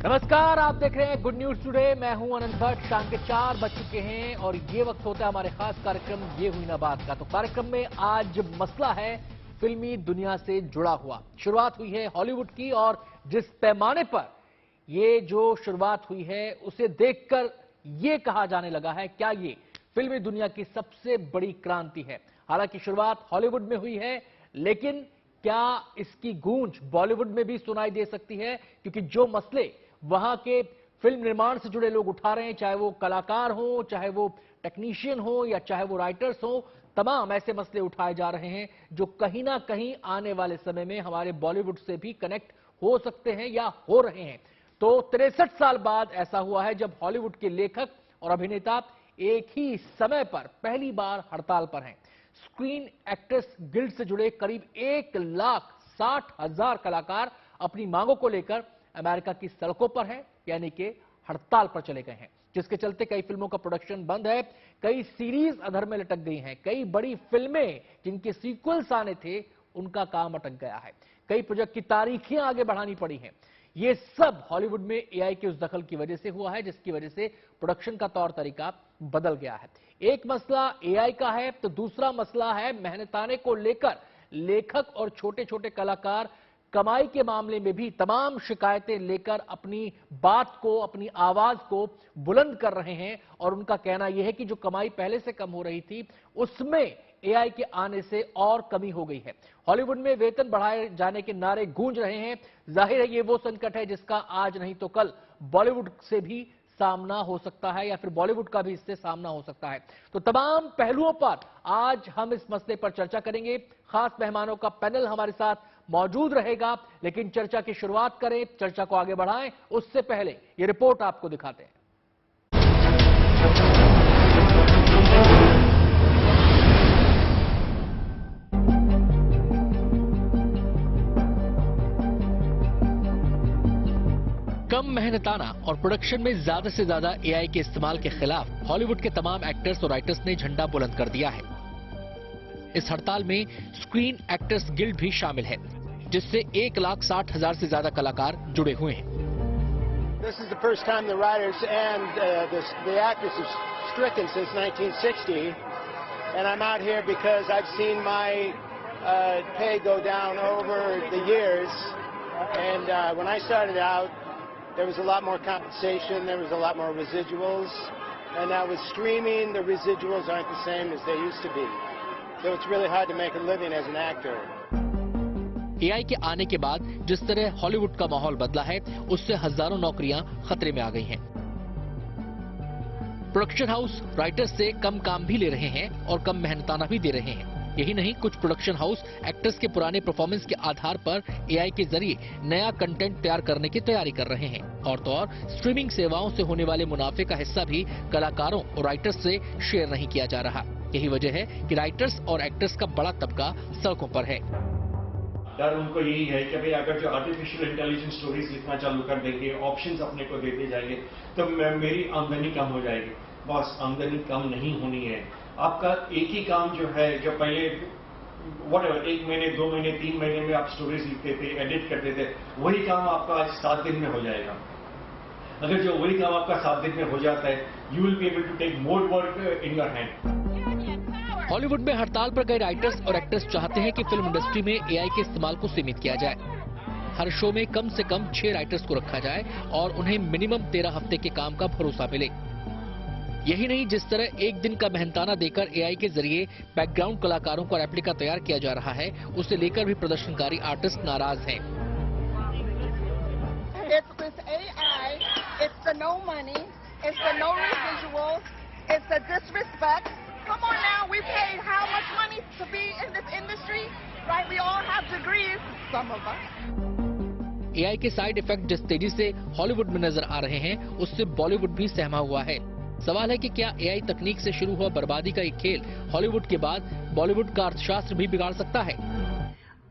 नमस्कार, आप देख रहे हैं गुड न्यूज टुडे। मैं हूं अनंत भट्ट। शाम के 4 बज चुके हैं और ये वक्त होता है हमारे खास कार्यक्रम ये हुई ना बात का। तो कार्यक्रम में आज मसला है फिल्मी दुनिया से जुड़ा हुआ। शुरुआत हुई है हॉलीवुड की और जिस पैमाने पर ये जो शुरुआत हुई है उसे देखकर ये कहा जाने लगा है क्या ये फिल्मी दुनिया की सबसे बड़ी क्रांति है। हालांकि शुरुआत हॉलीवुड में हुई है, लेकिन क्या इसकी गूंज बॉलीवुड में भी सुनाई दे सकती है? क्योंकि जो मसले वहां के फिल्म निर्माण से जुड़े लोग उठा रहे हैं, चाहे वो कलाकार हो, चाहे वो टेक्नीशियन हो या चाहे वो राइटर्स हो, तमाम ऐसे मसले उठाए जा रहे हैं जो कहीं ना कहीं आने वाले समय में हमारे बॉलीवुड से भी कनेक्ट हो सकते हैं या हो रहे हैं। तो 63 साल बाद ऐसा हुआ है जब हॉलीवुड के लेखक और अभिनेता एक ही समय पर पहली बार हड़ताल पर हैं। स्क्रीन एक्टर्स गिल्ड से जुड़े करीब 1,60,000 कलाकार अपनी मांगों को लेकर अमेरिका की सड़कों पर हैं, यानी कि हड़ताल पर चले गए हैं, जिसके चलते कई फिल्मों का प्रोडक्शन बंद है, कई सीरीज अधर में लटक गई हैं, कई बड़ी फिल्में जिनके सीक्वल्स आने थे उनका काम अटक गया है, कई प्रोजेक्ट की तारीखें आगे बढ़ानी पड़ी हैं। ये सब हॉलीवुड में एआई के उस दखल की वजह से हुआ है जिसकी वजह से प्रोडक्शन का तौर तरीका बदल गया है। एक मसला एआई का है तो दूसरा मसला है मेहनताने को लेकर। लेखक और छोटे छोटे कलाकार कमाई के मामले में भी तमाम शिकायतें लेकर अपनी बात को, अपनी आवाज को बुलंद कर रहे हैं और उनका कहना यह है कि जो कमाई पहले से कम हो रही थी उसमें एआई के आने से और कमी हो गई है। हॉलीवुड में वेतन बढ़ाए जाने के नारे गूंज रहे हैं। जाहिर है ये वो संकट है जिसका आज नहीं तो कल बॉलीवुड से भी सामना हो सकता है या फिर बॉलीवुड का भी इससे सामना हो सकता है। तो तमाम पहलुओं पर आज हम इस मसले पर चर्चा करेंगे। खास मेहमानों का पैनल हमारे साथ मौजूद रहेगा, लेकिन चर्चा की शुरुआत करें, चर्चा को आगे बढ़ाएं उससे पहले ये रिपोर्ट आपको दिखाते हैं। कम मेहनताना और प्रोडक्शन में ज्यादा से ज्यादा एआई के इस्तेमाल के खिलाफ हॉलीवुड के तमाम एक्टर्स और राइटर्स ने झंडा बुलंद कर दिया है। इस हड़ताल में स्क्रीन एक्टर्स गिल्ड भी शामिल है, जिससे 1,60,000 से ज्यादा कलाकार जुड़े हुए हैं। This is the first time the writers and the actors have stricken since 1960, and I'm out here because I've seen my pay go down over the years. And when I started out, there was a lot more compensation, there was a lot more residuals, and now with streaming, the residuals aren't the same as they used to be. So it's really hard to make a living as an actor. AI के आने के बाद जिस तरह Hollywood का माहौल बदला है उससे हजारों नौकरियां खतरे में आ गई हैं। प्रोडक्शन हाउस राइटर्स से कम काम भी ले रहे हैं और कम मेहनताना भी दे रहे हैं। यही नहीं, कुछ प्रोडक्शन हाउस एक्टर्स के पुराने परफॉर्मेंस के आधार पर एआई के जरिए नया कंटेंट तैयार करने की तैयारी कर रहे हैं। और तो और स्ट्रीमिंग सेवाओं से होने वाले मुनाफे का हिस्सा भी कलाकारों और राइटर्स से शेयर नहीं किया जा रहा। यही वजह है कि राइटर्स और एक्टर्स का बड़ा तबका सड़कों पर है। डर उनको यही है कि भाई अगर जो आर्टिफिशियल इंटेलिजेंस स्टोरीज लिखना चालू कर देंगे, ऑप्शंस अपने को देते जाएंगे, तो मेरी आमदनी कम हो जाएगी। बस आमदनी कम नहीं होनी है। आपका एक ही काम जो है, जो पहले व्हाटएवर 1 महीने 2 महीने 3 महीने में आप स्टोरीज लिखते थे, एडिट करते थे, वही काम आपका आज 7 दिन में हो जाएगा। अगर जो वही काम आपका 7 दिन में हो जाता है, you will be able to take more work in your hand. Hollywood में हड़ताल पर गए राइटर्स और एक्टर्स चाहते हैं कि फिल्म इंडस्ट्री में एआई के इस्तेमाल को सीमित किया जाए। हर शो में कम से कम 6 राइटर्स को रखा जाए और उन्हें मिनिमम 13 हफ्ते के काम का भरोसा मिले। यही नहीं, जिस तरह एक दिन का मेहनताना देकर एआई के जरिए बैकग्राउंड कलाकारों का रेप्लिका तैयार किया जा रहा है, उसे लेकर भी प्रदर्शनकारी आर्टिस्ट नाराज हैं। Come on now, we paid how much money to be in this industry, right? We all have degrees, some of us. AI के साइड इफेक्ट जिस तेजी से हॉलीवुड में नजर आ रहे हैं, उससे बॉलीवुड भी सहमा हुआ है। सवाल है कि क्या एआई तकनीक से शुरू हुआ बर्बादी का एक खेल हॉलीवुड के बाद बॉलीवुड का अर्थशास्त्र भी बिगाड़ सकता है?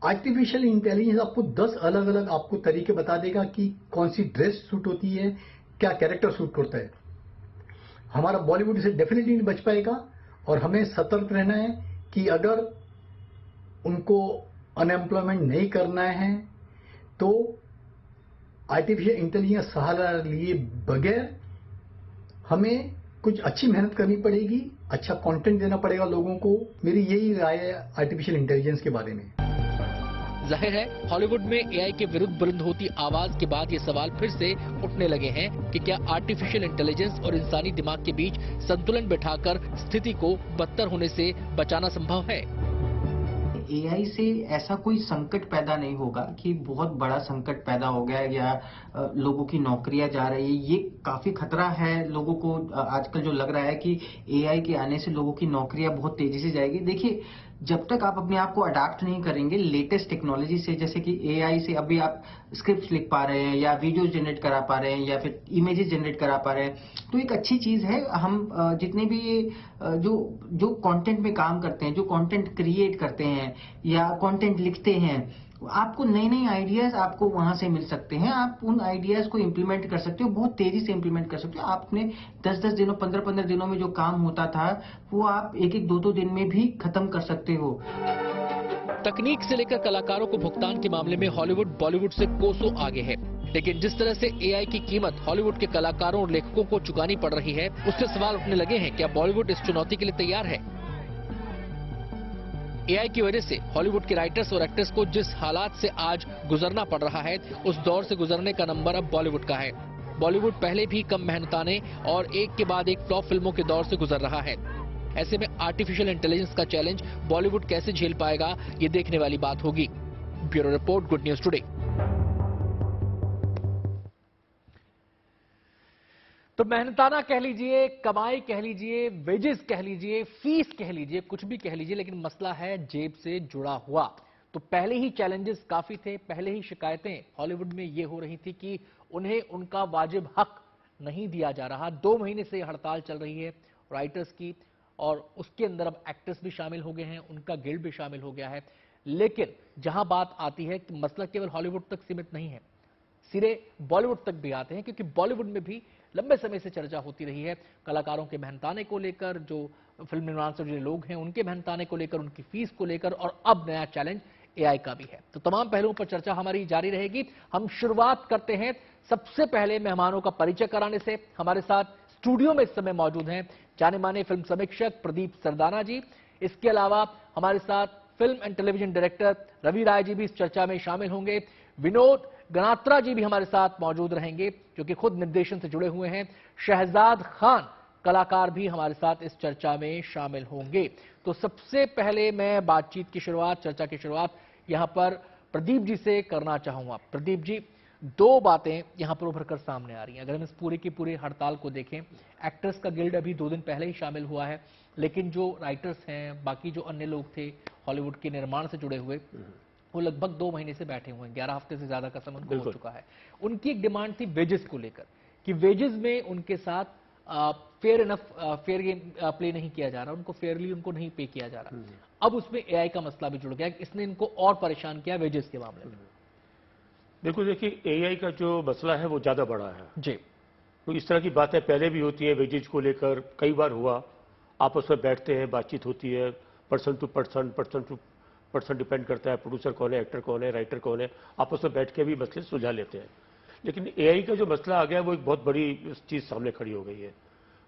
आर्टिफिशियल इंटेलिजेंस आपको 10 अलग अलग आपको तरीके बता देगा कि कौन सी ड्रेस सूट होती है, क्या कैरेक्टर सूट करता है। हमारा बॉलीवुड इसे डेफिनेटली नहीं बच पाएगा और हमें सतर्क रहना है कि अगर उनको अनएम्प्लॉयमेंट नहीं करना है तो आर्टिफिशियल इंटेलिजेंस सहारा लिए बगैर हमें कुछ अच्छी मेहनत करनी पड़ेगी, अच्छा कंटेंट देना पड़ेगा लोगों को। मेरी यही राय है आर्टिफिशियल इंटेलिजेंस के बारे में। जाहिर है हॉलीवुड में एआई के विरुद्ध बुलंद होती आवाज के बाद ये सवाल फिर से उठने लगे हैं कि क्या आर्टिफिशियल इंटेलिजेंस और इंसानी दिमाग के बीच संतुलन बिठाकर स्थिति को बदतर होने से बचाना संभव है। एआई से ऐसा कोई संकट पैदा नहीं होगा कि बहुत बड़ा संकट पैदा हो गया या लोगों की नौकरियां जा रही है। ये काफी खतरा है लोगों को आजकल जो लग रहा है कि एआई के आने से लोगों की नौकरियां बहुत तेजी से जाएगी। देखिए, जब तक आप अपने आप को अडाप्ट नहीं करेंगे लेटेस्ट टेक्नोलॉजी से, जैसे कि एआई से अभी आप स्क्रिप्ट लिख पा रहे हैं या वीडियो जनरेट करा पा रहे हैं या फिर इमेजेस जनरेट करा पा रहे हैं, तो एक अच्छी चीज है। हम जितने भी जो कंटेंट में काम करते हैं, जो कंटेंट क्रिएट करते हैं या कंटेंट लिखते हैं, आपको नए नए आइडियाज आपको वहां से मिल सकते हैं। आप उन आइडियाज को इंप्लीमेंट कर सकते हो, बहुत तेजी से इंप्लीमेंट कर सकते हो। आपने 10-10 दिनों 15-15 दिनों में जो काम होता था वो आप 1-1 2-2 दिन में भी खत्म कर सकते हो। तकनीक से लेकर कलाकारों को भुगतान के मामले में हॉलीवुड बॉलीवुड से कोसों आगे है, लेकिन जिस तरह से एआई की कीमत हॉलीवुड के कलाकारों और लेखकों को चुकानी पड़ रही है, उससे सवाल उठने लगे हैं क्या बॉलीवुड इस चुनौती के लिए तैयार है। एआई की वजह से हॉलीवुड के राइटर्स और एक्टर्स को जिस हालात से आज गुजरना पड़ रहा है, उस दौर से गुजरने का नंबर अब बॉलीवुड का है। बॉलीवुड पहले भी कम मेहनताने और एक के बाद एक फ्लॉप फिल्मों के दौर से गुजर रहा है। ऐसे में आर्टिफिशियल इंटेलिजेंस का चैलेंज बॉलीवुड कैसे झेल पाएगा, ये देखने वाली बात होगी। Bureau report, good news today. तो मेहनताना कह लीजिए, कमाई कह लीजिए, वेजेस कह लीजिए, फीस कह लीजिए, कुछ भी कह लीजिए, लेकिन मसला है जेब से जुड़ा हुआ। तो पहले ही चैलेंजेस काफी थे, पहले ही शिकायतें हॉलीवुड में ये हो रही थी कि उन्हें उनका वाजिब हक नहीं दिया जा रहा। 2 महीने से हड़ताल चल रही है राइटर्स की, और उसके अंदर अब एक्टर्स भी शामिल हो गए हैं, उनका गिल्ड भी शामिल हो गया है। लेकिन जहां बात आती है कि मसला केवल हॉलीवुड तक सीमित नहीं है, सिरे बॉलीवुड तक भी आते हैं, क्योंकि बॉलीवुड में भी लंबे समय से चर्चा होती रही है कलाकारों के मेहनताने को लेकर, जो फिल्म निर्माण से जुड़े लोग हैं उनके मेहनताने को लेकर, उनकी फीस को लेकर, और अब नया चैलेंज एआई का भी है। तो तमाम पहलुओं पर चर्चा हमारी जारी रहेगी। हम शुरुआत करते हैं सबसे पहले मेहमानों का परिचय कराने से। हमारे साथ स्टूडियो में इस समय मौजूद हैं जाने माने फिल्म समीक्षक प्रदीप सरदाना जी। इसके अलावा हमारे साथ film and television director Ravi Rai ji भी इस चर्चा में शामिल होंगे। विनोद गनात्रा जी भी हमारे साथ मौजूद रहेंगे, जो कि खुद निर्देशन से जुड़े हुए हैं। शहजाद खान कलाकार भी हमारे साथ इस चर्चा में शामिल होंगे। तो सबसे पहले मैं बातचीत की शुरुआत, चर्चा की शुरुआत यहां पर प्रदीप जी से करना चाहूंगा। प्रदीप जी, 2 बातें यहां पर उभर कर सामने आ रही हैं। अगर हम इस पूरे की पूरी हड़ताल को देखें, एक्टर्स का गिल्ड अभी 2 दिन पहले ही शामिल हुआ है, लेकिन जो राइटर्स हैं, बाकी जो अन्य लोग थे हॉलीवुड के निर्माण से जुड़े हुए, वो लगभग 2 महीने से बैठे हुए हैं। 11 हफ्ते से ज्यादा का समय उनको हो चुका है। उनकी एक डिमांड थी वेजेस को लेकर, कि वेजेस में उनके साथ फेयर गेम प्ले नहीं किया जा रहा, उनको फेयरली उनको नहीं पे किया जा रहा। अब उसमें एआई का मसला भी जुड़ गया, इसने इनको और परेशान किया वेजेस के मामले में। देखिए एआई का जो मसला है वो ज्यादा बड़ा है जी। तो इस तरह की बातें पहले भी होती हैं, वेजेज को लेकर कई बार हुआ, आपस में बैठते हैं, बातचीत होती है, पर्सन टू पर्सन डिपेंड करता है, प्रोड्यूसर कौन है, एक्टर कौन है, राइटर कौन है, आपस में बैठ के भी मसले सुलझा लेते हैं। लेकिन एआई का जो मसला आ गया वो एक बहुत बड़ी चीज़ सामने खड़ी हो गई है।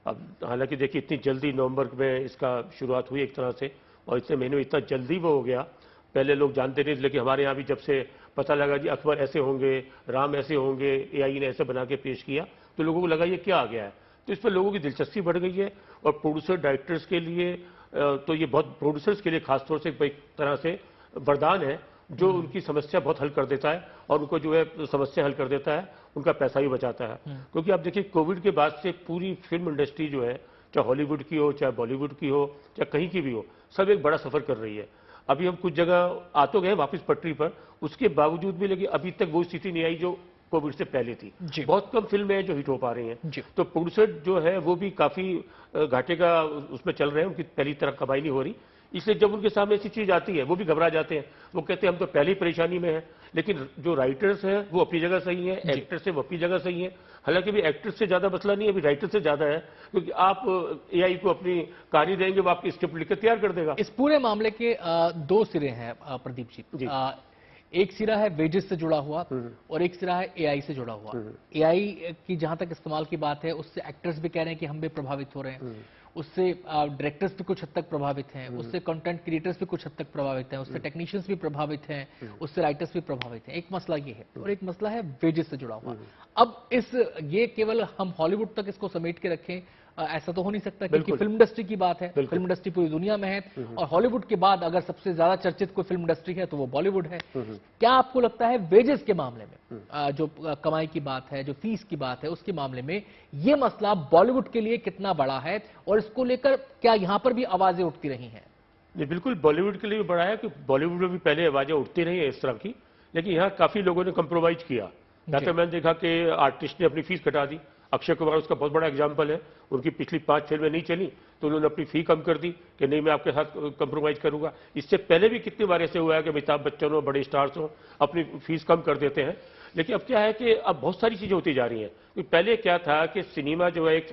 अब हालांकि देखिए इतनी जल्दी नवंबर में इसका शुरुआत हुई एक तरह से, और इतने महीने में इतना जल्दी वो हो गया, पहले लोग जानते नहीं थे। लेकिन हमारे यहाँ भी जब से पता लगा जी अकबर ऐसे होंगे, राम ऐसे होंगे, एआई ने ऐसे बना के पेश किया, तो लोगों को लगा ये क्या आ गया है। तो इस पर लोगों की दिलचस्पी बढ़ गई है, और प्रोड्यूसर डायरेक्टर्स के लिए तो ये बहुत, प्रोड्यूसर्स के लिए खासतौर से एक तरह से वरदान है, जो उनकी समस्या बहुत हल कर देता है, और उनको जो है समस्या हल कर देता है, उनका पैसा भी बचाता है। क्योंकि आप देखिए कोविड के बाद से पूरी फिल्म इंडस्ट्री जो है, चाहे हॉलीवुड की हो, चाहे बॉलीवुड की हो, चाहे कहीं की भी हो, सब एक बड़ा सफर कर रही है। अभी हम कुछ जगह आ तो गए वापस पटरी पर, उसके बावजूद भी लेकिन अभी तक वो स्थिति नहीं आई जो कोविड से पहले थी। बहुत कम फिल्में हैं जो हिट हो पा रही हैं। तो प्रोड्यूसर जो है वो भी काफी घाटे का उसमें चल रहे हैं, उनकी पहली तरह कमाई नहीं हो रही। इसलिए जब उनके सामने ऐसी चीज आती है वो भी घबरा जाते हैं, वो कहते हैं हम तो पहली परेशानी में हैं। लेकिन जो राइटर्स हैं वो अपनी जगह सही है, एक्टर्स है वो अपनी जगह सही है। हालांकि भी एक्टर्स से ज्यादा मसला नहीं है, अभी राइटर से ज्यादा है, क्योंकि आप एआई को अपनी कहानी देंगे, वो आपकी स्क्रिप्ट लिखकर तैयार कर देगा। इस पूरे मामले के 2 सिरे हैं प्रदीप जी। एक सिरा है वेजेस से जुड़ा हुआ और एक सिरा है एआई से जुड़ा हुआ। एआई की जहां तक इस्तेमाल की बात है, उससे एक्टर्स भी कह रहे हैं कि हम भी प्रभावित हो रहे हैं, उससे डायरेक्टर्स भी कुछ हद तक प्रभावित हैं, उससे कंटेंट क्रिएटर्स भी कुछ हद तक प्रभावित हैं, उससे टेक्नीशियंस भी प्रभावित हैं, उससे राइटर्स भी प्रभावित हैं। एक मसला ये है और एक मसला है वेजेस से जुड़ा हुआ। अब ये केवल हम हॉलीवुड तक इसको समेट के रखें, ऐसा तो हो नहीं सकता, क्योंकि फिल्म इंडस्ट्री की बात है, फिल्म इंडस्ट्री पूरी दुनिया में है और हॉलीवुड के बाद अगर सबसे ज्यादा चर्चित कोई फिल्म इंडस्ट्री है तो वो बॉलीवुड है। क्या आपको लगता है वेजेस के मामले में, जो कमाई की बात है, जो फीस की बात है, उसके मामले में ये मसला बॉलीवुड के लिए कितना बड़ा है और इसको लेकर क्या यहां पर भी आवाजें उठती रही हैं? ये बिल्कुल बॉलीवुड के लिए भी बड़ा है कि बॉलीवुड में भी पहले आवाजें उठती रही है इस तरह की, लेकिन यहाँ काफी लोगों ने कंप्रोमाइज किया। या तो मैंने देखा कि आर्टिस्ट ने अपनी फीस घटा दी। अक्षय कुमार उसका बहुत बड़ा एग्जाम्पल है। उनकी पिछली 5 फिल्में नहीं चली तो उन्होंने अपनी फी कम कर दी कि नहीं मैं आपके साथ कंप्रोमाइज करूंगा। इससे पहले भी कितनी बार ऐसे हुआ है कि अमिताभ बच्चन हो, बड़े स्टार्स हो, अपनी फीस कम कर देते हैं। लेकिन अब क्या है कि अब बहुत सारी चीजें होती जा रही हैं। पहले क्या था कि सिनेमा जो है एक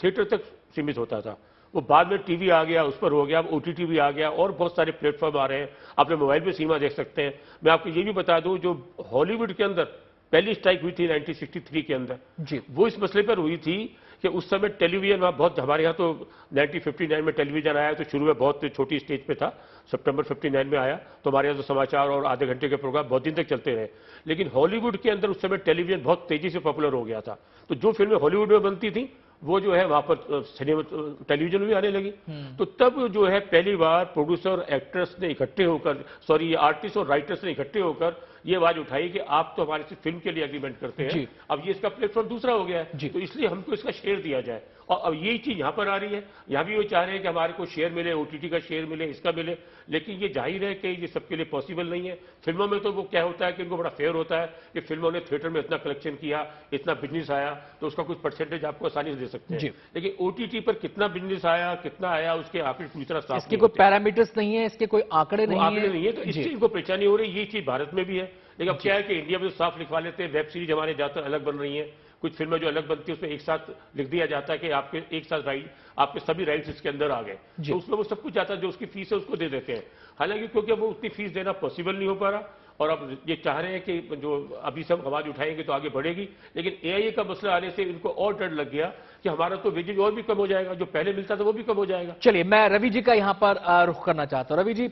थिएटर तक सीमित होता था, वो बाद में टीवी आ गया, उस पर हो गया, अब ओटीटी भी आ गया और बहुत सारे प्लेटफॉर्म आ रहे हैं। अपने मोबाइल पे सिनेमा देख सकते हैं। मैं आपको ये भी बता दूं, जो हॉलीवुड के अंदर पहली स्ट्राइक हुई थी 1963 के अंदर जी, वो इस मसले पर हुई थी कि उस समय टेलीविजन वहां बहुत, हमारे यहाँ तो 1959 में टेलीविजन आया तो शुरू में बहुत छोटी स्टेज पे था, सितंबर 59 में आया तो हमारे यहाँ तो समाचार और आधे घंटे के प्रोग्राम बहुत दिन तक चलते रहे। लेकिन हॉलीवुड के अंदर उस समय टेलीविजन बहुत तेजी से पॉपुलर हो गया था, तो जो फिल्में हॉलीवुड में बनती थी वो जो है वहां पर सिनेमा टेलीविजन में भी आने लगी। तो तब जो है पहली बार प्रोड्यूसर एक्टर्स ने इकट्ठे होकर, सॉरी आर्टिस्ट और राइटर्स ने इकट्ठे होकर ये आवाज उठाई कि आप तो हमारे से फिल्म के लिए एग्रीमेंट करते हैं, अब ये इसका प्लेटफॉर्म दूसरा हो गया है, तो इसलिए हमको इसका शेयर दिया जाए। और अब यही चीज यहां पर आ रही है, यहां भी वो चाह रहे हैं कि हमारे को शेयर मिले, ओटीटी का शेयर मिले, इसका मिले। लेकिन ये जाहिर है कि ये सबके लिए पॉसिबल नहीं है। फिल्मों में तो वो क्या होता है कि इनको बड़ा फेयर होता है कि फिल्मों ने थिएटर में इतना कलेक्शन किया, इतना बिजनेस आया, तो उसका कुछ परसेंटेज आपको आसानी से दे सकते हैं। लेकिन ओटीटी पर कितना बिजनेस आया, कितना आया, उसके आखिर पूरी तरह साफ इसके कोई पैरामीटर्स नहीं है, इसके कोई आंकड़े नहीं है, तो इससे इनको परेशानी हो रही है। ये चीज भारत में भी है, लेकिन अब क्या है कि इंडिया में तो साफ लिखवा लेते हैं, वेब सीरीज हमारे ज्यादातर अलग बन रही है। कुछ फिल्में जो अलग बनती है उसमें एक साथ लिख दिया जाता है कि आपके एक साथ राइट, आपके सभी राइट्स इसके अंदर आ गए, तो उसमें वो सब कुछ जाता है, जो उसकी फीस है उसको दे देते हैं। हालांकि क्योंकि अब वो उतनी फीस देना पॉसिबल नहीं हो पा रहा और अब ये चाह रहे हैं कि जो अभी सब आवाज उठाएंगे तो आगे बढ़ेगी। लेकिन एआई का मसला आने से इनको और डर लग गया कि हमारा तो वेजेज और भी कम हो जाएगा, जो पहले मिलता था वो भी कम हो जाएगा। चलिए मैं रवि जी का यहां पर रुख करना चाहता हूं। रवि जी,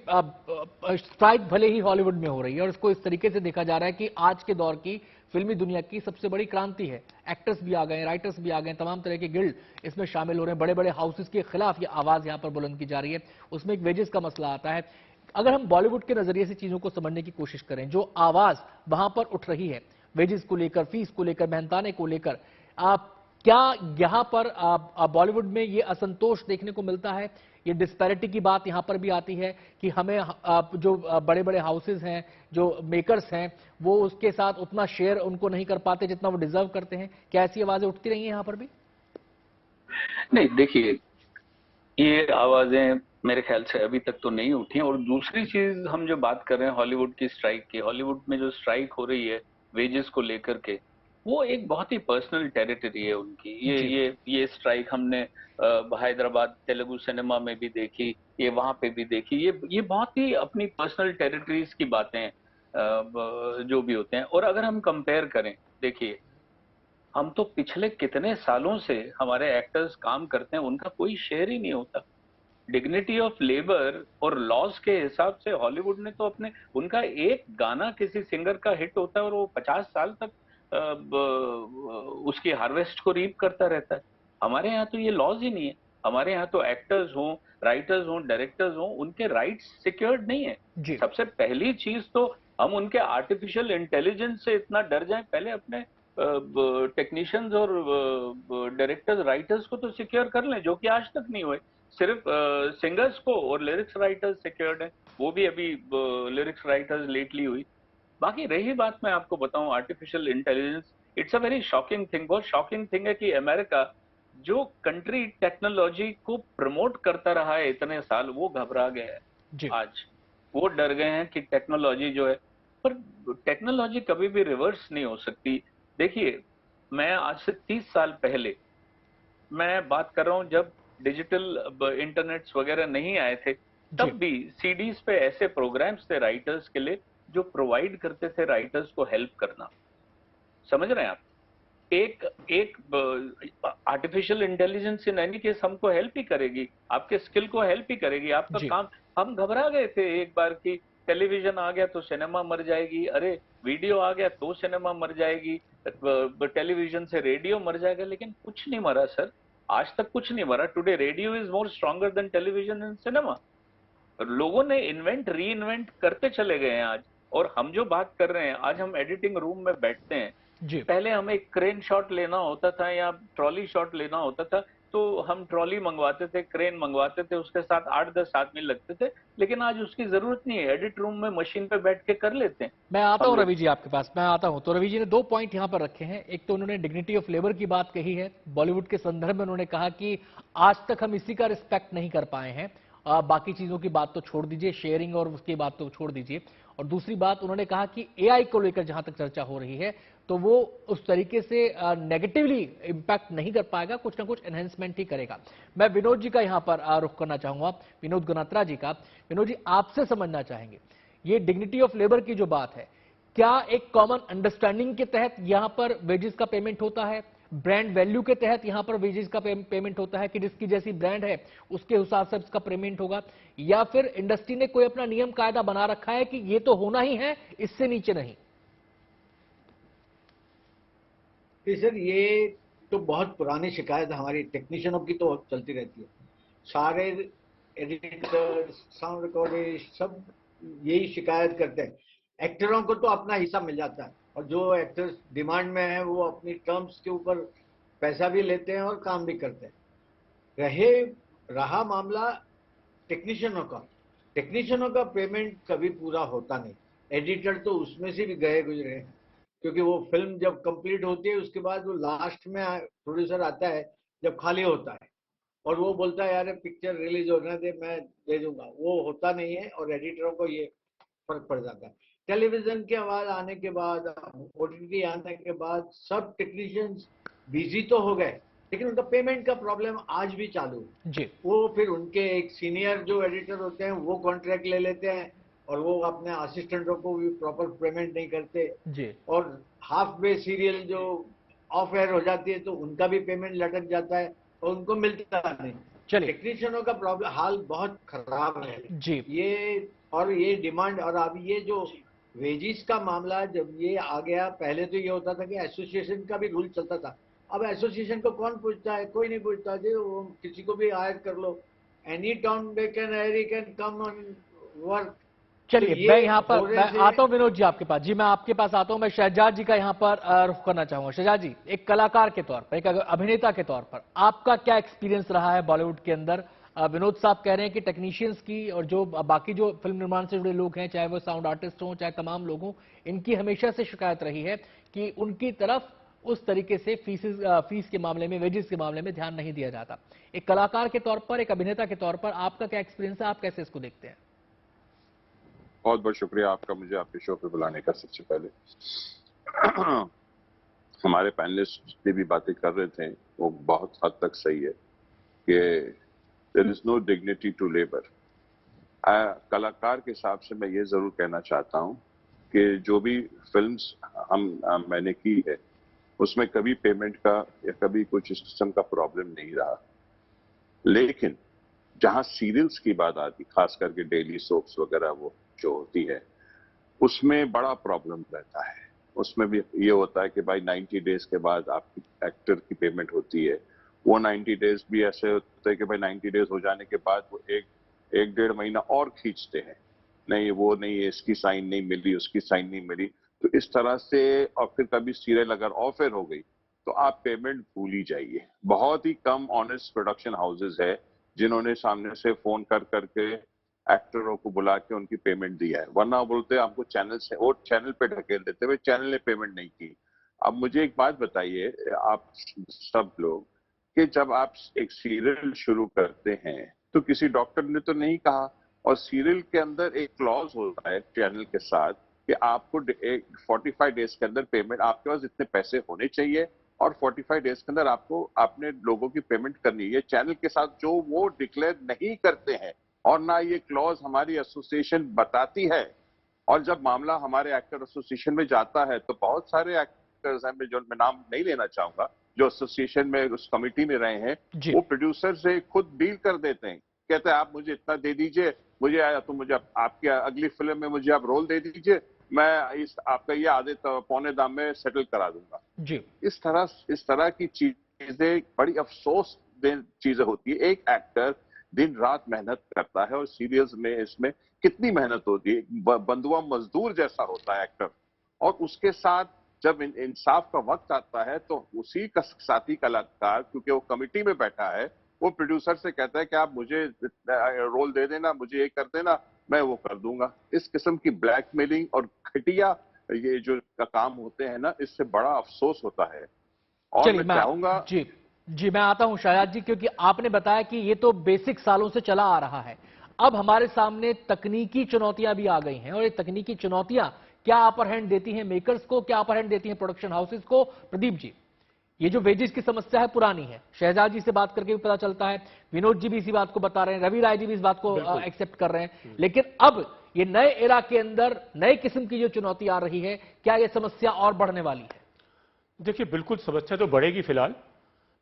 स्ट्राइक भले ही हॉलीवुड में हो रही है और इसको इस तरीके से देखा जा रहा है कि आज के दौर की फिल्मी दुनिया की सबसे बड़ी क्रांति है। एक्टर्स भी आ गए, राइटर्स भी आ गए, तमाम तरह के गिल्ड इसमें शामिल हो रहे हैं, बड़े बड़े हाउसेस के खिलाफ ये आवाज यहां पर बुलंद की जा रही है। उसमें एक वेजेस का मसला आता है। अगर हम बॉलीवुड के नजरिए से चीजों को समझने की कोशिश करें, जो आवाज वहां पर उठ रही है वेजेस को लेकर, फीस को लेकर, मेहनताने को लेकर, क्या यहां पर बॉलीवुड में ये असंतोष देखने को मिलता है? ये डिस्पैरिटी की बात यहां पर भी आती है कि हमें जो बड़े बड़े हाउसेस हैं, जो मेकर्स हैं, वो उसके साथ उतना शेयर उनको नहीं कर पाते जितना वो डिजर्व करते हैं। क्या ऐसी आवाजें उठती रही हैं यहां पर भी? नहीं, देखिए ये आवाजें मेरे ख्याल से अभी तक तो नहीं उठी। और दूसरी चीज, हम जो बात कर रहे हैं हॉलीवुड की स्ट्राइक की, हॉलीवुड में जो स्ट्राइक हो रही है वेजेस को लेकर के, वो एक बहुत ही पर्सनल टेरिटरी है उनकी। ये स्ट्राइक हमने हैदराबाद तेलुगु सिनेमा में भी देखी, ये वहां पे भी देखी। ये बहुत ही अपनी पर्सनल टेरिटरीज की बातें जो भी होते हैं। और अगर हम कंपेयर करें, देखिए हम तो पिछले कितने सालों से हमारे एक्टर्स काम करते हैं, उनका कोई शेयर ही नहीं होता। डिग्निटी ऑफ लेबर और लॉस के हिसाब से हॉलीवुड ने तो अपने, उनका एक गाना किसी सिंगर का हिट होता है और वो 50 साल तक उसकी हार्वेस्ट को रीप करता रहता है। हमारे यहाँ तो ये लॉज ही नहीं है। हमारे यहाँ तो एक्टर्स हों, राइटर्स हों, डायरेक्टर्स हों, उनके राइट्स सिक्योर्ड नहीं है। सबसे पहली चीज तो हम उनके आर्टिफिशियल इंटेलिजेंस से इतना डर जाएं, पहले अपने टेक्नीशियंस और डायरेक्टर्स, राइटर्स को तो सिक्योर कर लें, जो कि आज तक नहीं हुए। सिर्फ सिंगर्स को और लिरिक्स राइटर्स सिक्योर्ड है, वो भी अभी लिरिक्स राइटर्स लेटली हुई। बाकी रही बात, मैं आपको बताऊं artificial intelligence, it's a very shocking thing. बहुत शॉकिंग थिंग है कि अमेरिका जो कंट्री टेक्नोलॉजी को प्रमोट करता रहा है इतने साल, वो घबरा गया है आज। वो डर गए हैं कि टेक्नोलॉजी जो है, पर टेक्नोलॉजी कभी भी रिवर्स नहीं हो सकती। देखिए, मैं आज से 30 साल पहले मैं बात कर रहा हूं, जब डिजिटल इंटरनेट्स वगैरह नहीं आए थे, तब भी सीडीज पे ऐसे प्रोग्राम्स थे राइटर्स के लिए जो प्रोवाइड करते थे राइटर्स को हेल्प करना, समझ रहे हैं आप? एक artificial intelligence in any case हमको हेल्प ही करेगी, आपके स्किल को हेल्प ही करेगी, आपका काम। हम घबरा गए थे एक बार कि टेलीविजन आ गया तो सिनेमा मर जाएगी, अरे वीडियो आ गया तो सिनेमा मर जाएगी, टेलीविजन से रेडियो मर जाएगा, लेकिन कुछ नहीं मरा सर, आज तक कुछ नहीं मरा। Today radio is more stronger than television and cinema. लोगों ने इन्वेंट री इन्वेंट करते चले गए हैं आज। और हम जो बात कर रहे हैं, आज हम एडिटिंग रूम में बैठते हैं, पहले हमें क्रेन शॉट लेना होता था या ट्रॉली शॉट लेना होता था, तो हम ट्रॉली मंगवाते थे, क्रेन मंगवाते थे, उसके साथ 8-10 आदमी लगते थे, लेकिन आज उसकी जरूरत नहीं है, एडिट रूम में मशीन पे बैठ के कर लेते हैं। मैं आता हूं रवि जी आपके पास, मैं आता हूं। तो रवि जी ने 2 पॉइंट यहां पर रखे हैं। एक तो उन्होंने डिग्निटी ऑफ लेबर की बात कही है, बॉलीवुड के संदर्भ में उन्होंने कहा कि आज तक हम इसी का रिस्पेक्ट नहीं कर पाए हैं, बाकी चीजों की बात तो छोड़ दीजिए, शेयरिंग और उसकी बात तो छोड़ दीजिए। और दूसरी बात उन्होंने कहा कि एआई को लेकर जहां तक चर्चा हो रही है तो वो उस तरीके से नेगेटिवली इंपैक्ट नहीं कर पाएगा, कुछ ना कुछ एनहेंसमेंट ही करेगा। मैं विनोद जी का यहां पर रुख करना चाहूंगा, विनोद गनात्रा जी का। विनोद जी, आपसे समझना चाहेंगे ये डिग्निटी ऑफ लेबर की जो बात है, क्या एक कॉमन अंडरस्टैंडिंग के तहत यहां पर वेजेस का पेमेंट होता है, ब्रांड वैल्यू के तहत यहां पर वेजेस का पेमेंट होता है कि जिसकी जैसी ब्रांड है उसके हिसाब से इसका पेमेंट होगा, या फिर इंडस्ट्री ने कोई अपना नियम कायदा बना रखा है कि ये तो होना ही है, इससे नीचे नहीं? सर, ये तो बहुत पुरानी शिकायत हमारी टेक्नीशियनों की तो चलती रहती है। सारे एडिटर, साउंड रिकॉर्डिस्ट सब यही शिकायत करते हैं। एक्टरों को तो अपना हिस्सा मिल जाता है, और जो एक्टर्स डिमांड में है वो अपनी टर्म्स के ऊपर पैसा भी लेते हैं और काम भी करते हैं। रहा मामला टेक्नीशियनों का पेमेंट कभी पूरा होता नहीं। एडिटर तो उसमें से भी गए गुजरे हैं, क्योंकि वो फिल्म जब कंप्लीट होती है उसके बाद वो लास्ट में प्रोड्यूसर आता है जब खाली होता है, और वो बोलता है यार पिक्चर रिलीज होने दे, मैं दे दूंगा, वो होता नहीं है, और एडिटरों को ये फर्क पड़ जाता है। टेलीविजन की आवाज आने के बाद, ओटीटी आने के बाद सब टेक्नीशियंस बिजी तो हो गए, लेकिन उनका पेमेंट का प्रॉब्लम आज भी चालू है जी। वो फिर उनके एक सीनियर जो एडिटर होते हैं वो कॉन्ट्रैक्ट ले लेते हैं, और वो अपने असिस्टेंटों को भी प्रॉपर पेमेंट नहीं करते जी। और हाफ वे सीरियल जो ऑफ एयर हो जाती है तो उनका भी पेमेंट लटक जाता है और उनको मिलता नहीं। चलिए, टेक्नीशियनों का प्रॉब्लम हाल बहुत खराब है जी। ये डिमांड, और अब ये जो वेजिस का मामला जब ये आ गया, पहले तो ये होता था कि एसोसिएशन का भी रूल चलता था, अब एसोसिएशन को कौन पूछता है? कोई नहीं पूछता जी, वो किसी को भी हायर कर लो, any town they can come on work. चलिए, मैं यहाँ पर मैं आता हूँ विनोद जी आपके पास। जी, मैं आपके पास आता हूँ। मैं शहजाद जी का यहाँ पर रुख करना चाहूंगा। शहजाद जी, एक कलाकार के तौर पर, एक अभिनेता के तौर पर आपका क्या एक्सपीरियंस रहा है बॉलीवुड के अंदर? विनोद साहब कह रहे हैं कि टेक्नीशियंस की और जो बाकी जो फिल्म निर्माण से जुड़े लोग हैं, चाहे वो साउंड आर्टिस्ट हों चाहे तमाम लोग हों, इनकी हमेशा से शिकायत रही है कि उनकी तरफ उस तरीके से फीस के मामले में, वेजेस के मामले में ध्यान नहीं दिया जाता। एक कलाकार के तौर पर, एक अभिनेता के तौर पर आपका क्या एक्सपीरियंस है? आप कैसे इसको देखते हैं? बहुत बहुत शुक्रिया आपका मुझे आपके शो पे बुलाने का। सबसे पहले हमारे पैनलिस्ट भी बातें कर रहे थे, वो बहुत हद तक सही है कि there is no dignity to labour. कलाकार के हिसाब से मैं ये जरूर कहना चाहता हूँ कि जो भी फिल्म्स मैंने की है उसमें कभी पेमेंट का या कभी कुछ इस किस्म का प्रॉब्लम नहीं रहा, लेकिन जहां सीरियल्स की बात आती, खास करके डेली सोप्स वगैरह वो जो होती है, उसमें बड़ा प्रॉब्लम रहता है। उसमें भी ये होता है कि भाई 90 डेज के बाद आपकी एक्टर की पेमेंट होती है। वो 90 डेज भी ऐसे होते हैं कि भाई 90 डेज हो जाने के बाद वो एक 1.5 महीना और खींचते हैं, नहीं वो नहीं, इसकी साइन नहीं मिली, उसकी साइन नहीं मिली, तो इस तरह से। और फिर कभी सीरियल अगर ऑफ एयर हो गई तो आप पेमेंट भूल ही जाइए। बहुत ही कम ऑनेस्ट प्रोडक्शन हाउसेज है जिन्होंने सामने से फोन करके एक्टरों को बुला के उनकी पेमेंट दिया है, वरना बोलते हैं आपको चैनल से, वो चैनल पे ढकेल देते हुए चैनल ने पेमेंट नहीं की। अब मुझे एक बात बताइए आप सब लोग, कि जब आप एक सीरियल शुरू करते हैं तो किसी डॉक्टर ने तो नहीं कहा, और सीरियल के अंदर एक क्लॉज होता है चैनल के साथ कि आपको 45 डेज के अंदर पेमेंट, आपके पास इतने पैसे होने चाहिए और 45 डेज के अंदर आपको अपने लोगों की पेमेंट करनी है। चैनल के साथ जो वो डिक्लेयर नहीं करते हैं, और ना ये क्लॉज हमारी एसोसिएशन बताती है और जब मामला हमारे एक्टर एसोसिएशन में जाता है तो बहुत सारे एक्टर्स हैं, जो मैं नाम नहीं लेना चाहूंगा, जो एसोसिएशन में उस कमिटी में रहे हैं, वो प्रोड्यूसर से खुद डील कर देते हैं, कहते हैं आप मुझे इतना दे दीजिए, मुझे आपकी अगली फिल्म में मुझे आप रोल दे दीजिए, मैं आपका ये आधे पौने दाम में सेटल करा दूंगा जी। इस तरह की चीजें बड़ी अफसोस चीजें होती है। एक एक्टर दिन रात मेहनत करता है और सीरियल्स में इसमें कितनी मेहनत होती है, बंधुआ मजदूर जैसा होता है एक्टर, और उसके साथ जब इंसाफ का वक्त आता है तो उसी का साथी कलाकार, क्योंकि वो कमिटी में बैठा है, वो प्रोड्यूसर से कहता है कि आप मुझे रोल दे देना, मुझे ये कर देना, मैं वो कर दूंगा। इस किस्म की ब्लैकमेलिंग और घटिया ये जो काम होते हैं ना, इससे बड़ा अफसोस होता है। और मैं चाहूंगा जी मैं आता हूं शाहजाद जी, क्योंकि आपने बताया कि ये तो बेसिक सालों से चला आ रहा है, अब हमारे सामने तकनीकी चुनौतियां भी आ गई हैं, और ये तकनीकी चुनौतियां क्या अपर हैंड देती हैं मेकर्स को, क्या अपर हैंड देती हैं प्रोडक्शन हाउसेस को? प्रदीप जी, ये जो वेजेस की समस्या है पुरानी है, शहजाद जी से बात करके भी पता चलता है, विनोद जी भी इसी बात को बता रहे हैं, रवि राय जी भी इस बात को एक्सेप्ट कर रहे हैं, लेकिन अब ये नए एरा के अंदर नए किस्म की जो चुनौती आ रही है, क्या ये समस्या और बढ़ने वाली है? देखिए, बिल्कुल समस्या तो बढ़ेगी फिलहाल,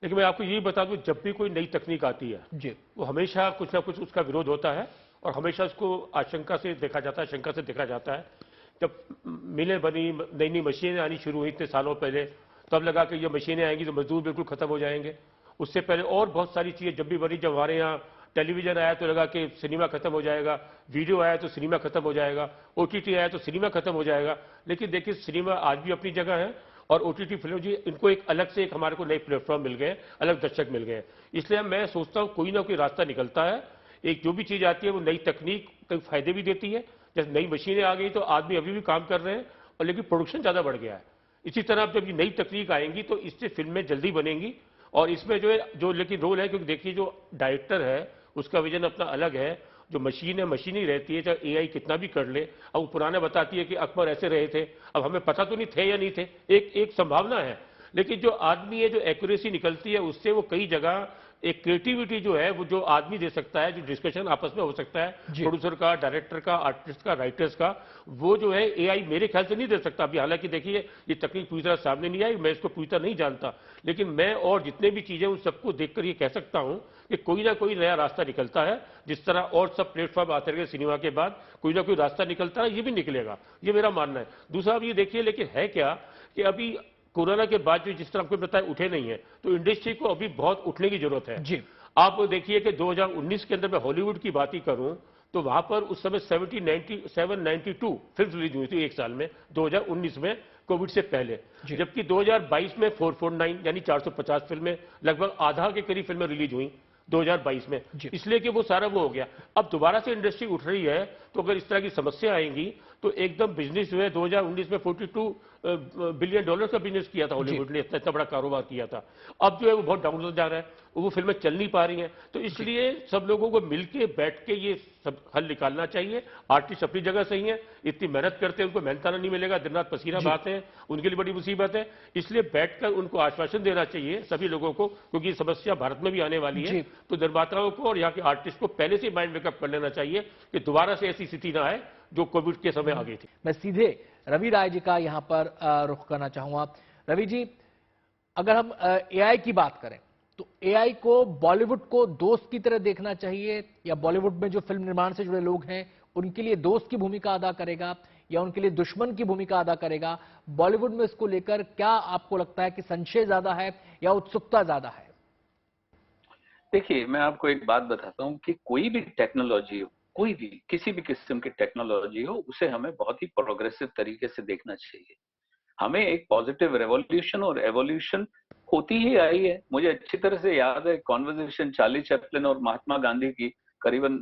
लेकिन मैं आपको यही बता दूं, जब भी कोई नई तकनीक आती है जी, वो हमेशा कुछ ना कुछ उसका विरोध होता है, और हमेशा उसको आशंका से देखा जाता है, शंका से देखा जाता है। जब मिलें बनी, नई नई मशीनें आनी शुरू हुई इतने सालों पहले, तब लगा कि ये मशीनें आएंगी तो मजदूर बिल्कुल खत्म हो जाएंगे। उससे पहले और बहुत सारी चीजें जब भी बनी, जब हमारे यहाँ टेलीविजन आया तो लगा कि सिनेमा खत्म हो जाएगा, वीडियो आया तो सिनेमा खत्म हो जाएगा, ओटीटी आया तो सिनेमा खत्म हो जाएगा। लेकिन देखिए, सिनेमा आज भी अपनी जगह है, और ओटीटी फिल्म जी, इनको एक अलग से एक हमारे को नए प्लेटफॉर्म मिल गए, अलग दर्शक मिल गए। इसलिए मैं सोचता हूं कोई ना कोई रास्ता निकलता है। एक जो भी चीज आती है वो नई तकनीक कई फायदे भी देती है, जैसे नई मशीनें आ गई तो आदमी अभी भी काम कर रहे हैं, और लेकिन प्रोडक्शन ज्यादा बढ़ गया है। इसी तरह जब ये नई तकनीक आएंगी तो इससे फिल्में जल्दी बनेंगी, और इसमें जो लेकिन रोल है, क्योंकि देखिए जो डायरेक्टर है उसका विजन अपना अलग है, जो मशीन है मशीन ही रहती है, चाहे एआई कितना भी कर ले। अब वो पुराना बताती है कि अकबर ऐसे रहे थे, अब हमें पता तो नहीं थे या नहीं थे, एक संभावना है, लेकिन जो आदमी है, जो एक्यूरेसी निकलती है उससे, वो कई जगह एक क्रिएटिविटी जो है वो जो आदमी दे सकता है, जो डिस्कशन आपस में हो सकता है, प्रोड्यूसर का, डायरेक्टर का, आर्टिस्ट का, राइटर्स का, वो जो है एआई मेरे ख्याल से नहीं दे सकता अभी। हालांकि देखिए ये तकनीक पूरी तरह सामने नहीं आई, मैं इसको पूरी तरह नहीं जानता, लेकिन मैं और जितने भी चीजें उन सबको देखकर ये कह सकता हूं कि कोई ना कोई नया रास्ता निकलता है। जिस तरह और सब प्लेटफॉर्म आते रहे सिनेमा के बाद, कोई ना कोई रास्ता निकलता है, ये भी निकलेगा, ये मेरा मानना है। दूसरा अब ये देखिए, लेकिन है क्या कि अभी कोरोना के बाद जो जिस तरह आपको बताया उठे नहीं है, तो इंडस्ट्री को अभी बहुत उठने की जरूरत है जी। आप देखिए कि 2019 के अंदर मैं हॉलीवुड की बात ही करूं तो वहां पर उस समय 792 फिल्म रिलीज हुई थी एक साल में, 2019 में, कोविड से पहले, जबकि 2022 में 449 यानी 450 फिल्में, लगभग आधा के करीब फिल्में रिलीज हुई 2022 में, इसलिए कि वो सारा वो हो गया। अब दोबारा से इंडस्ट्री उठ रही है, तो अगर इस तरह की समस्या आएंगी तो एकदम बिजनेस जो है, 2019 में $42 बिलियन का बिजनेस किया था हॉलीवुड ने, इतना बड़ा कारोबार किया था, अब जो है वो बहुत डाउन जा रहा है, वो फिल्में चल नहीं पा रही हैं। तो इसलिए सब लोगों को मिलके बैठ के ये सब हल निकालना चाहिए। आर्टिस्ट अपनी जगह सही है, इतनी मेहनत करते हैं, उनको मेहनताना नहीं मिलेगा, दिन रात पसीना बहाते हैं, उनके लिए बड़ी मुसीबत है। इसलिए बैठकर उनको आश्वासन देना चाहिए सभी लोगों को, क्योंकि ये समस्या भारत में भी आने वाली है। तो निर्माताओं को और यहाँ के आर्टिस्ट को पहले से माइंड मेकअप कर लेना चाहिए कि दोबारा से ऐसी स्थिति ना आए जो कोविड के समय आ गई थी। मैं सीधे रवि राय जी का यहां पर रुख करना चाहूंगा। रवि जी, अगर हम एआई की बात करें तो एआई को बॉलीवुड को दोस्त की तरह देखना चाहिए, या बॉलीवुड में जो फिल्म निर्माण से जुड़े लोग हैं उनके लिए दोस्त की भूमिका अदा करेगा, या उनके लिए दुश्मन की भूमिका अदा करेगा? बॉलीवुड में इसको लेकर क्या आपको लगता है कि संशय ज्यादा है या उत्सुकता ज्यादा है? देखिए, मैं आपको एक बात बताता हूं कि कोई भी टेक्नोलॉजी हो, कोई भी किसी भी किस्म की टेक्नोलॉजी हो, उसे हमें बहुत ही प्रोग्रेसिव तरीके से देखना चाहिए। हमें एक पॉजिटिव रेवोल्यूशन और एवोल्यूशन होती ही आई है। मुझे अच्छी तरह से याद है कॉन्वर्सेशन चार्ली चैपलिन और महात्मा गांधी की, करीबन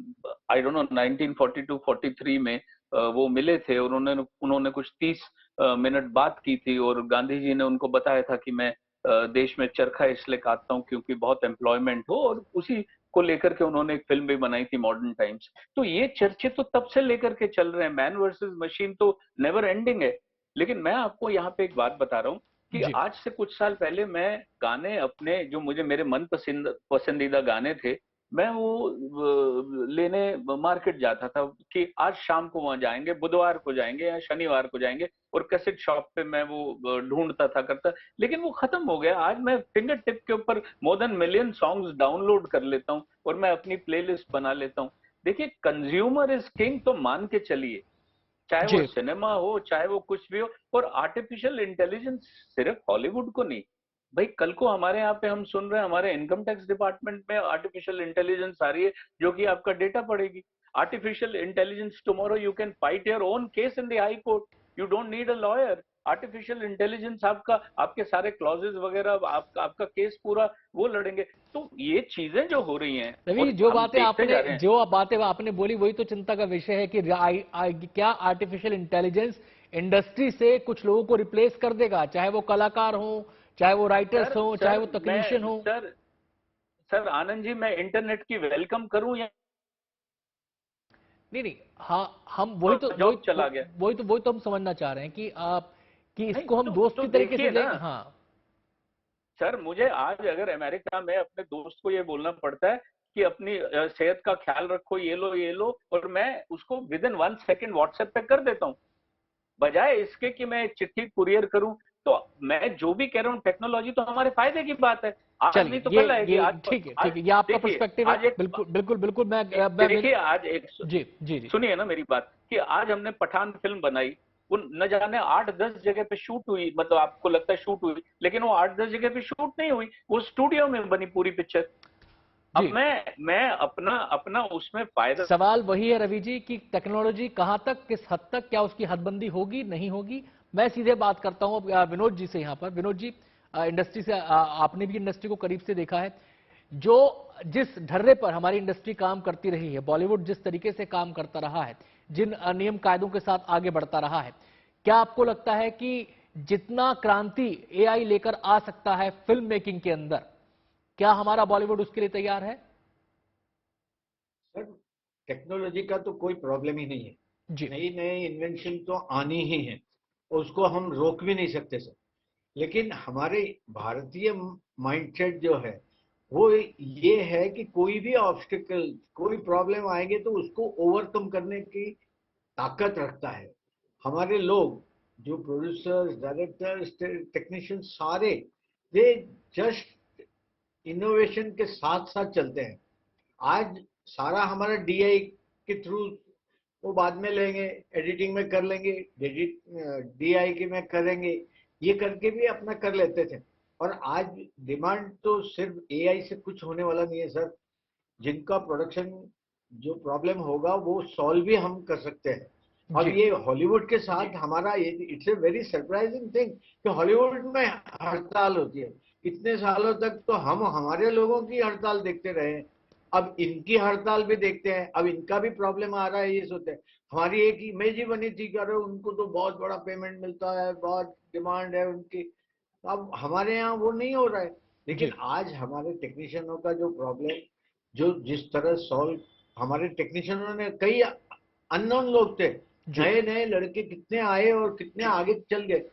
आई डोंट नो 1942-43 में वो मिले थे, और उन्होंने कुछ 30 मिनट बात की थी, और गांधी जी ने उनको बताया था कि मैं देश में चरखा इसलिए काटता हूँ क्योंकि बहुत एम्प्लॉयमेंट हो, और उसी को लेकर के उन्होंने एक फिल्म भी बनाई थी मॉडर्न टाइम्स। तो ये चर्चे तो तब से लेकर के चल रहे हैं, मैन वर्सेस मशीन तो नेवर एंडिंग है। लेकिन मैं आपको यहाँ पे एक बात बता रहा हूँ कि आज से कुछ साल पहले मैं गाने अपने, जो मुझे मेरे मन पसंदीदा गाने थे, मैं वो लेने मार्केट जाता था कि आज शाम को वहां जाएंगे, बुधवार को जाएंगे या शनिवार को जाएंगे, और कैसेट शॉप पे मैं वो ढूंढता था करता, लेकिन वो खत्म हो गया। आज मैं फिंगर टिप के ऊपर more than million songs download कर लेता हूँ और मैं अपनी प्लेलिस्ट बना लेता हूँ। देखिए, कंज्यूमर इज किंग तो मान के चलिए, चाहे वो सिनेमा हो, चाहे वो कुछ भी हो। और आर्टिफिशियल इंटेलिजेंस सिर्फ हॉलीवुड को नहीं, भाई कल को हमारे यहाँ पे हम सुन रहे हैं हमारे इनकम टैक्स डिपार्टमेंट में आर्टिफिशियल इंटेलिजेंस आ रही है जो कि आपका डेटा पढ़ेगी। Artificial intelligence tomorrow you can fight your own case in the high court, you don't need a lawyer. Artificial intelligence आपका आपके सारे क्लॉजेस वगैरह आपका केस पूरा वो लड़ेंगे। तो ये चीजें जो हो रही हैं, रवि, जो बातें आपने बोली वही तो चिंता का विषय है कि क्या आर्टिफिशियल इंटेलिजेंस इंडस्ट्री से कुछ लोगों को रिप्लेस कर देगा, चाहे वो कलाकार हो, चाहे वो राइटर्स हो, चाहे वो तकनीशियन हो। सर आनंद जी, मैं इंटरनेट की वेलकम करूं या नहीं? हाँ, हम वही तो हम समझना चाह रहे हैं कि इसको हम दोस्त की तरीके से लें। हाँ सर, मुझे आज अगर अमेरिका में अपने दोस्त को ये बोलना पड़ता है कि अपनी सेहत का ख्याल रखो, ये लो, और मैं उसको विद इन 1 सेकेंड व्हाट्सएप पे कर देता हूँ, बजाय इसके कि मैं चिट्ठी कुरियर करूं। तो मैं जो भी कह रहा हूं, टेक्नोलॉजी तो हमारे फायदे की बात है, आज नहीं तो कल आएगी। ठीक है, ये आपका पर्सपेक्टिव है। बिल्कुल मैं देखिए, आज एक जी सुनिए ना मेरी बात, कि आज हमने पठान फिल्म बनाई, वो न जाने 8-10 जगह पे शूट हुई, मतलब आपको लगता है शूट हुई, लेकिन वो 8-10 जगह पे शूट नहीं हुई, वो स्टूडियो में बनी पूरी पिक्चर। अब मैं अपना उसमें फायदा। सवाल वही है रवि जी कि टेक्नोलॉजी कहां तक, किस हद तक, क्या उसकी हदबंदी होगी, नहीं होगी। मैं सीधे बात करता हूं विनोद जी से। यहां पर विनोद जी, इंडस्ट्री से आपने भी इंडस्ट्री को करीब से देखा है, जो जिस ढर्रे पर हमारी इंडस्ट्री काम करती रही है, बॉलीवुड जिस तरीके से काम करता रहा है, जिन नियम कायदों के साथ आगे बढ़ता रहा है, क्या आपको लगता है कि जितना क्रांति एआई लेकर आ सकता है फिल्म मेकिंग के अंदर, क्या हमारा बॉलीवुड उसके लिए तैयार है? सर, टेक्नोलॉजी का तो कोई प्रॉब्लम ही नहीं है, नई नई इन्वेंशन तो आनी ही है, उसको हम रोक भी नहीं सकते सर। लेकिन हमारे भारतीय माइंडसेट जो है वो ये है कि कोई भी ऑब्स्टिकल, कोई प्रॉब्लम आएंगे तो उसको ओवरकम करने की ताकत रखता है। हमारे लोग जो प्रोड्यूसर्स, डायरेक्टर्स, टेक्नीशियंस, सारे दे जस्ट इनोवेशन के साथ साथ चलते हैं। आज सारा हमारा डीआई के थ्रू वो बाद में लेंगे, एडिटिंग में कर लेंगे, डीआई के में करेंगे, ये करके भी अपना कर लेते थे। और आज डिमांड तो सिर्फ एआई से कुछ होने वाला नहीं है सर। जिनका प्रोडक्शन जो प्रॉब्लम होगा वो सॉल्व भी हम कर सकते हैं। और ये हॉलीवुड के साथ हमारा it's a very surprising thing कि हॉलीवुड में हड़ताल होती है। इतने सालों तक तो हम हमारे लोगों की हड़ताल देखते रहे हैं, अब इनकी हड़ताल भी देखते हैं। अब इनका भी प्रॉब्लम आ रहा है, ये सोचते हैं। हमारी एक इमेज ही बनी थी, कर उनको तो बहुत बड़ा पेमेंट मिलता है, बहुत डिमांड है उनकी। अब हमारे यहाँ वो नहीं हो रहा है। लेकिन आज हमारे टेक्नीशियनों का जो प्रॉब्लम, जो जिस तरह सॉल्व, हमारे टेक्नीशियनों ने, कई अननोन लोग थे, नए नए लड़के कितने आए और कितने आगे चल गए।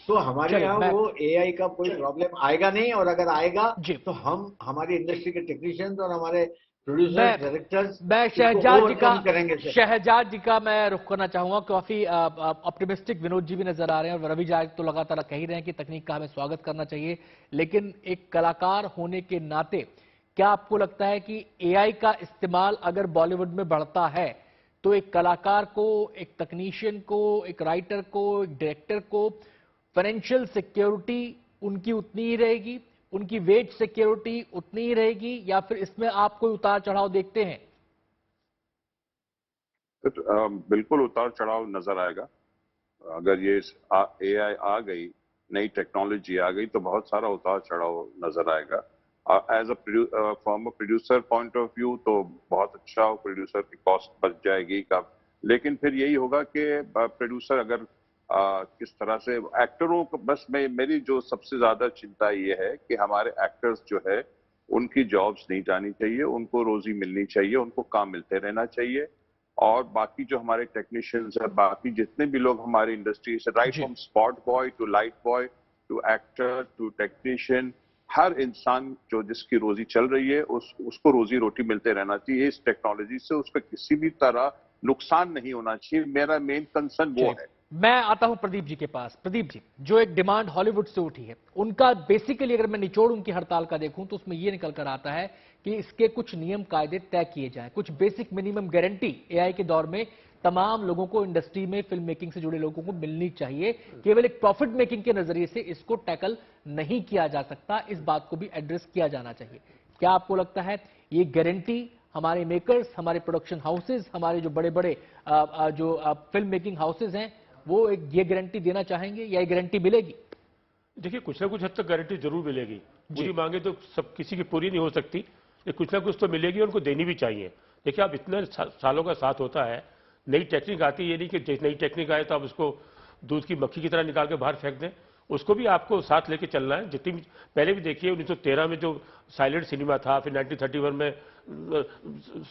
तो हमारे यहाँ वो एआई का कोई प्रॉब्लम आएगा नहीं, और अगर आएगा तो हम हमारी इंडस्ट्री के टेक्नीशियंस और हमारे प्रोड्यूसर्स, डायरेक्टर्स, मैं शहजाद जी का मैं रुख करना चाहूंगा। काफी ऑप्टिमिस्टिक विनोद जी भी नजर आ रहे हैं और रवि जी तो लगातार कह ही रहे हैं कि तकनीक का हमें स्वागत करना चाहिए, लेकिन एक कलाकार होने के नाते क्या आपको लगता है कि एआई का इस्तेमाल अगर बॉलीवुड में बढ़ता है तो एक कलाकार को, एक तकनीशियन को, एक राइटर को, एक डायरेक्टर को फाइनेंशियल सिक्योरिटी उनकी उतनी ही रहेगी, उनकी वेज सिक्योरिटी उतनी ही रहेगी, या फिर इसमें आप कोई उतार चढ़ाव देखते हैं? तो बिल्कुल उतार चढ़ाव नजर आएगा। अगर ये एआई आ गई, नई टेक्नोलॉजी आ गई, तो बहुत सारा उतार चढ़ाव नजर आएगा। As from a producer point of view तो बहुत अच्छा, प्रोड्यूसर की कॉस्ट बच जाएगी का। लेकिन फिर यही होगा कि प्रोड्यूसर अगर किस तरह से एक्टरों को, बस मेरी जो सबसे ज्यादा चिंता ये है कि हमारे एक्टर्स जो है उनकी जॉब्स नहीं जानी चाहिए, उनको रोजी मिलनी चाहिए, उनको काम मिलते रहना चाहिए। और बाकी जो हमारे टेक्नीशियंस है, बाकी जितने भी लोग हमारी इंडस्ट्री से, right from spot boy to light boy to actor to technician, हर इंसान जो जिसकी रोजी चल रही है उसको रोजी रोटी मिलते रहना चाहिए। इस टेक्नोलॉजी से उसका किसी भी तरह नुकसान नहीं होना चाहिए। मेरा मेन कंसर्न वो है। मैं आता हूं प्रदीप जी के पास। प्रदीप जी, जो एक डिमांड हॉलीवुड से उठी है, उनका बेसिकली अगर मैं निचोड़ उनकी हड़ताल का देखूं तो उसमें यह निकल कर आता है कि इसके कुछ नियम कायदे तय किए जाएं, कुछ बेसिक मिनिमम गारंटी एआई के दौर में तमाम लोगों को, इंडस्ट्री में फिल्म मेकिंग से जुड़े लोगों को मिलनी चाहिए। केवल एक प्रॉफिट मेकिंग के नजरिए से इसको टैकल नहीं किया जा सकता, इस बात को भी एड्रेस किया जाना चाहिए। क्या आपको लगता है ये गारंटी हमारे मेकर्स, हमारे प्रोडक्शन हाउसेज, हमारे जो बड़े बड़े जो फिल्म मेकिंग हाउसेज हैं, वो ये गारंटी देना चाहेंगे या ये गारंटी मिलेगी? देखिए, कुछ ना कुछ हद तक गारंटी जरूर मिलेगी। पूरी मांगे तो सब किसी की पूरी नहीं हो सकती, लेकिन कुछ ना कुछ तो मिलेगी, उनको देनी भी चाहिए। देखिए, आप इतने सालों का साथ होता है, नई टेक्निक आती है, ये नहीं कि नई टेक्निक आए तो आप उसको दूध की मक्खी की तरह निकाल के बाहर फेंक दें। उसको भी आपको साथ लेके चलना है। जितनी पहले भी देखिए 1913 में जो साइलेंट सिनेमा था, फिर 1931 में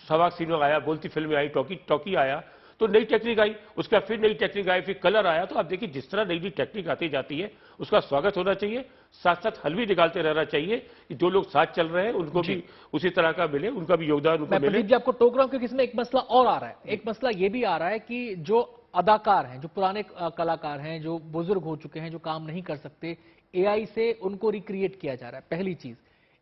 सवाक सिनेमा आया, बोलती फिल्में आई, टॉकी आया, तो नई टेक्निक आई, उसका फिर नई टेक्निक आई, फिर कलर आया। तो आप देखिए जिस तरह नई नई टेक्निक आती जाती है उसका स्वागत होना चाहिए, साथ साथ हल भी निकालते रहना चाहिए कि जो लोग साथ चल रहे हैं उनको भी उसी तरह का मिले, उनका भी योगदान उनको मिले। प्रदीप जी, आपको टोक रहा हूं क्योंकि इसमें एक मसला और आ रहा है। एक मसला यह भी आ रहा है कि जो अदाकार हैं, जो पुराने कलाकार हैं, जो बुजुर्ग हो चुके हैं, जो काम नहीं कर सकते, एआई से उनको रिक्रिएट किया जा रहा है। पहली चीज,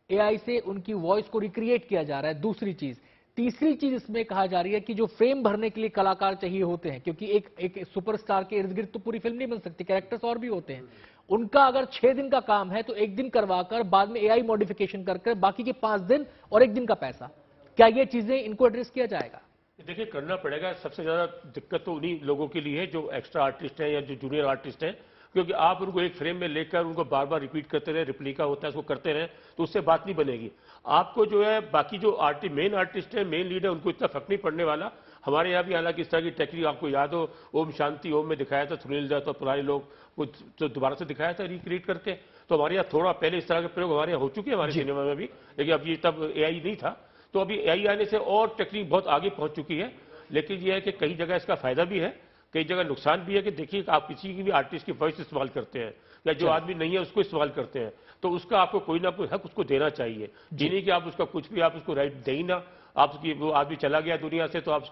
एआई से उनकी वॉइस को रिक्रिएट किया जा रहा है। दूसरी चीज, तीसरी चीज इसमें कहा जा रही है कि जो फ्रेम भरने के लिए कलाकार चाहिए होते हैं, क्योंकि एक सुपरस्टार के इर्द गिर्द तो पूरी फिल्म नहीं बन सकती, कैरेक्टर्स और भी होते हैं, उनका अगर 6 दिन का काम है तो 1 दिन करवाकर बाद में एआई मॉडिफिकेशन करके बाकी के 5 दिन और 1 दिन का पैसा, क्या ये चीजें इनको एड्रेस किया जाएगा? देखिए, करना पड़ेगा। सबसे ज्यादा दिक्कत तो उन्हीं लोगों के लिए है जो एक्स्ट्रा आर्टिस्ट हैं या जो जूनियर आर्टिस्ट हैं, क्योंकि आप उनको एक फ्रेम में लेकर उनको बार बार रिपीट करते रहे, रिप्लिका होता है उसको करते रहे, तो उससे बात नहीं बनेगी। आपको जो है बाकी जो मेन आर्टिस्ट है, मेन लीड है, उनको इतना फर्क नहीं पड़ने वाला। हमारे यहाँ भी हालांकि इस तरह की टेक्निक आपको याद हो, ओम शांति ओम में दिखाया था सुनील दत्त और पुराने लोग वो तो दोबारा से दिखाया था रिक्रिएट करके। तो हमारे यहाँ थोड़ा पहले इस तरह के प्रयोग हमारे यहाँ हो चुके हैं हमारे सिनेमा में भी, लेकिन अब ये तब एआई नहीं था। तो अभी एआई आने से और टेक्निक बहुत आगे पहुंच चुकी है। लेकिन यह है कि कई जगह इसका फायदा भी है, कई जगह नुकसान भी है। कि देखिए, आप किसी की भी आर्टिस्ट की वॉइस इस्तेमाल करते हैं या जो आदमी नहीं है उसको इस्तेमाल करते हैं, तो उसका आपको कोई ना कोई हक उसको देना चाहिए। जी नहीं कि आप उसका कुछ भी आप उसको राइट दे ही ना, आपकी वो आदमी चला गया दुनिया से तो आप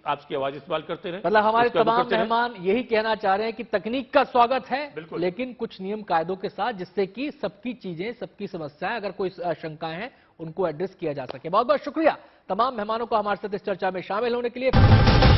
आपकी आवाज इस्तेमाल करते रहे। मतलब हमारे तमाम मेहमान यही कहना चाह रहे हैं कि तकनीक का स्वागत है, लेकिन कुछ नियम कायदों के साथ, जिससे कि सबकी चीजें, सबकी समस्याएं, अगर कोई शंकाएं हैं, उनको एड्रेस किया जा सके। बहुत बहुत शुक्रिया तमाम मेहमानों को हमारे साथ इस चर्चा में शामिल होने के लिए।